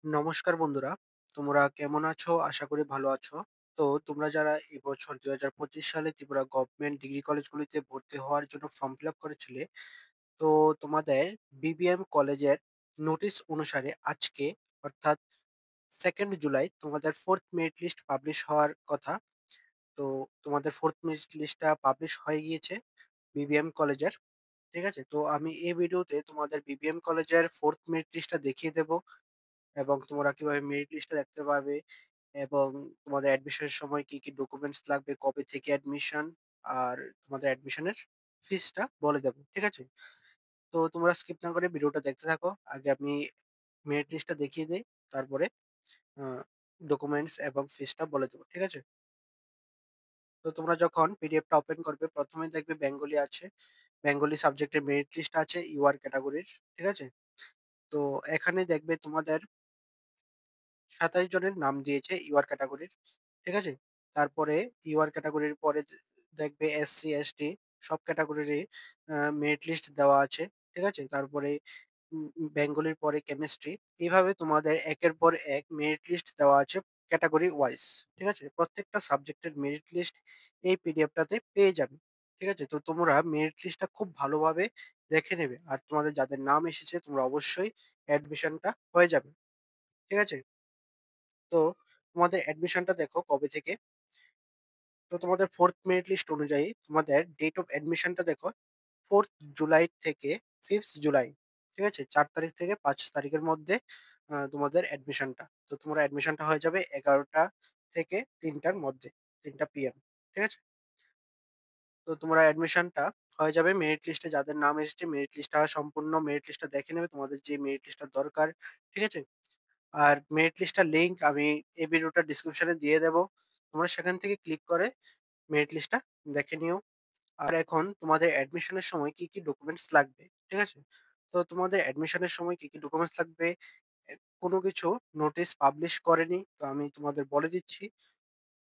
নমস্কার বন্ধুরা, তোমরা কেমন আছো? আশা করি ভালো আছো। তো তোমরা যারা এবছর ২০২৫ সালে ত্রিপুরা গভর্নমেন্ট ডিগ্রি কলেজগুলিতে ভর্তি হওয়ার জন্য ফর্ম ফিল আপ করেছিলে, তো তোমাদের বিবিএম কলেজের নোটিশ অনুসারে আজকে অর্থাৎ 2nd জুলাই তোমাদের 4th মেরিট লিস্ট পাবলিশ হওয়ার কথা। তো তোমাদের 4th মেরিট লিস্টটা পাবলিশ হয়ে গিয়েছে বিবিএম কলেজের। ঠিক আছে? তো আমি এই ভিডিওতে তোমাদের বিবিএম কলেজের 4th মেরিট লিস্টটা দেখিয়ে দেব। এবং তোমরা কিভাবে মেরিট লিস্টটা দেখতে পারবে এবং তোমাদের অ্যাডমিশনের সময় কি, কি ডকুমেন্টস লাগবে, কবে থেকে অ্যাডমিশন আর তোমাদের অ্যাডমিশনের ফিসটা বলে দেব। ঠিক আছে? তো তোমরা স্কিপ না করে ভিডিওটা দেখতে থাকো। আগে আমি মেরিট লিস্টটা দেখিয়ে দেই। তারপরে আ ডকুমেন্টস এবং ফিসটা বলে দেব। ঠিক আছে? তো তোমরা যখন পিডিএফটা ওপেন করবে ১ম এ দেখবে বেঙ্গলি আছে। বেঙ্গলি সাবজেক্টের মেরিট লিস্ট আছে ইউআর ক্যাটেগরির। ঠিক আছে? তো এখানে দেখবে তোমাদের ২৭ জনের নাম দিয়েছে ইউআর ক্যাটেগরির। ঠিক আছে? তারপরে ইউআর ক্যাটেগরির পরে দেখবে এসসি, এসটি সব ক্যাটেগরিরই মেরিট লিস্ট দেওয়া আছে। ঠিক আছে? তারপরে বেঙ্গলির পরে কেমিস্ট্রি। এভাবে তোমাদের একের পর এক মেরিট লিস্ট দেওয়া আছে ক্যাটেগরি ওয়াইজ। ঠিক আছে? প্রত্যেকটা সাবজেক্টের মেরিট লিস্ট এই পিডিএফটাতে পেয়ে যাবে। ঠিক আছে? তো তোমরা মেরিট লিস্টটা খুব ভালোভাবে দেখে নেবে। আর তোমাদের যাদের নাম এসেছে তোমরা অবশ্যই অ্যাডমিশনটা হয়ে যাবে। ঠিক আছে? তো তোমাদের অ্যাডমিশনটা দেখো কবে থেকে। তো তোমাদের 4th মেরিট লিস্ট অনুযায়ী তোমাদের ডেট অফ অ্যাডমিশনটা দেখো 4th জুলাই থেকে 5th জুলাই। ঠিক আছে? ৪ তারিখ থেকে ৫ তারিখের মধ্যে তোমাদের অ্যাডমিশনটা। তো তোমার অ্যাডমিশনটা হয়ে যাবে ১১টা থেকে ৩টার মধ্যে, ৩টা পিএম। ঠিক আছে? তো তোমরা অ্যাডমিশনটা হয়ে যাবে মেরিট লিস্টে যাদের নাম এসেছে মেরিট লিস্টটা সম্পূর্ণ মেরিট লিস্টটা দেখে নেবে তোমাদের যে মেরিট লিস্টটা দরকার। ঠিক আছে? আর মেরিট লিস্টটার লিঙ্ক আমি এই ভিডিওটার ডেসক্রিপশনে দিয়ে দেব। তোমরা সেখান থেকে ক্লিক করে মেরিট লিস্টটা দেখে নিও। আর এখন তোমাদের অ্যাডমিশনের সময় কি, কি ডকুমেন্টস লাগবে, ঠিক আছে? তো তোমাদের অ্যাডমিশনের সময় কি, কি ডকুমেন্টস লাগবে এ কোনো কিছু নোটিস পাবলিশ করেনি। তো আমি তোমাদের বলে দিচ্ছি,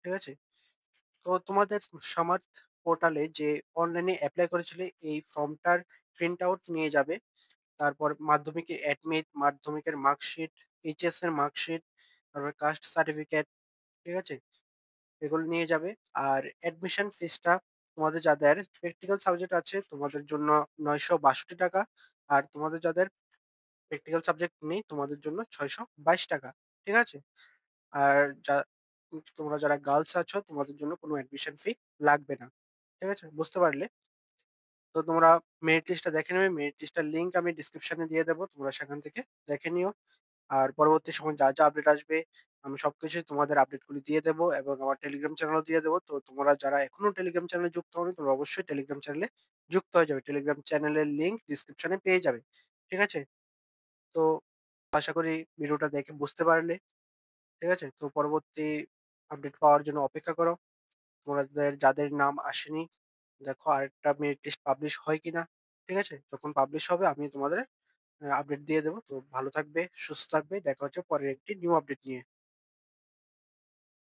ঠিক আছে? তো তোমাদের সমার্থ পোর্টালে যে অনলাইনে এপ্লাই করেছিলে এই ফর্মটার প্রিন্ট আউট নিয়ে যাবে। তারপর মাধ্যমিকের অ্যাডমিট, মাধ্যমিকের মার্কশিট, এইচএস এর মার্কশিট, তারপর কাস্ট সার্টিফিকেট, ঠিক আছে? এগুলো নিয়ে যাবে। আর অ্যাডমিশন ফিসটা তোমাদের যাদের প্র্যাকটিক্যাল সাবজেক্ট আছে তোমাদের জন্য ৳৯৬২ আর তোমাদের যাদের প্র্যাকটিক্যাল সাবজেক্ট নেই তোমাদের জন্য ৳৬২২। ঠিক আছে? আর যা তোমরা যারা গার্লস আছো তোমাদের জন্য কোনো অ্যাডমিশন ফি লাগবে না। ঠিক আছে? বুঝতে পারলে? তো তোমরা মেরিট লিস্টটা দেখে নেবে। মেরিট লিস্টটার লিঙ্ক আমি ডেসক্রিপশনে দিয়ে দেব। তোমরা সেখান থেকে দেখে নিও। আর পরবর্তী সময়ে যা, যা আপডেট আসবে আমি সবকিছুই তোমাদের আপডেটগুলি দিয়ে দেব এবং আমার টেলিগ্রাম চ্যানেলও দিয়ে দেব। তো তোমরা যারা এখনো টেলিগ্রাম চ্যানেলে যুক্ত হওনি তোমরা অবশ্যই টেলিগ্রাম চ্যানেলে যুক্ত হয়ে যাবে। টেলিগ্রাম চ্যানেলের লিঙ্ক ডেসক্রিপশনে পেয়ে যাবে। ঠিক আছে? তো আশা করি ভিডিওটা দেখে বুঝতে পারলে। ঠিক আছে? তো পরবর্তী আপডেট পাওয়ার জন্য অপেক্ষা করো। তোমাদের যাদের নাম আসেনি দেখো আরেকটা মেরিট লিস্ট পাবলিশ হয় কিনা। ঠিক আছে? যখন পাবলিশ হবে আমি তোমাদের আপডেট দিয়ে দেব। তো ভালো থাকবে, সুস্থ থাকবে। দেখা হচ্ছে পরের একটি নিউ আপডেট নিয়ে।